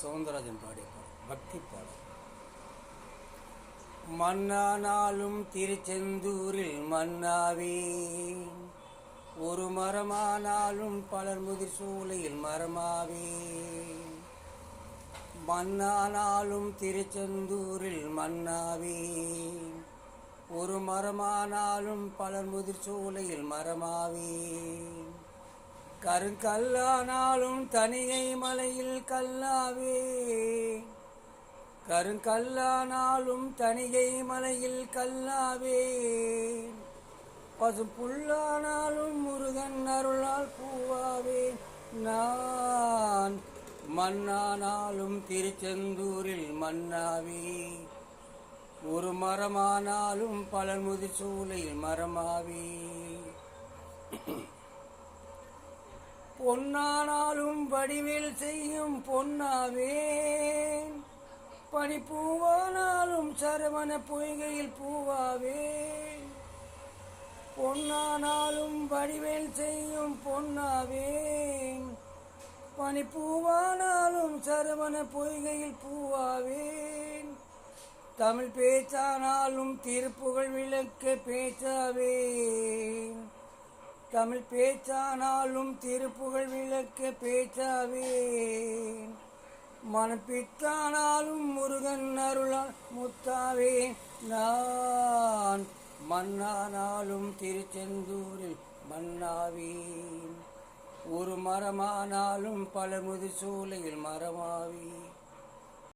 சவுந்தரராஜன் பாடிய பாடல், பக்தி பாடல். மண்ணானாலும் திருச்செந்தூரில் மன்னாவே, ஒரு மரமானாலும் பலர் முதிர் சூளையில் மரமாவே. மண்ணானாலும் திருச்செந்தூரில் மன்னாவே, ஒரு மரமானாலும் பலர் முதிர் சூளையில் மரமாவே. கருங்கல்லானாலும் தனியை மலையில் கல்லாவே, கருங்கல்லானாலும் தனியை மலையில் கல்லாவே. பசும் புல்லானாலும் முருகன் அருளால் பூவாவே. நான் மண்ணானாலும் திருச்செந்தூரில் மன்னாவே, ஒரு மரமானாலும் பலர் முதிர் சூளையில் மரமாவே. பொன்னானாலும் வடிவேல் செய்யும் பொன்னாவே, பனிப்பூவானாலும் சரவண பொய்கையில் பூவாவே. பொன்னானாலும் வடிவேல் செய்யும் பொன்னாவே, பனிப்பூவானாலும் சரவண பொய்கையில் பூவாவே. தமிழ் பேச்சானாலும் திருப்புகழ் விளக்க பேச்சாவே, தமிழ் பேச்சானாலும் திருப்புகழ் விளக்க பேச்சாவே. மனப்பித்தானாலும் முருகன் அருளால் முத்தாவே. நான் மண்ணானாலும் திருச்செந்தூரில் மன்னாவே, ஒரு மரமானாலும் பல முதிர் சூளையில் மரமாவே.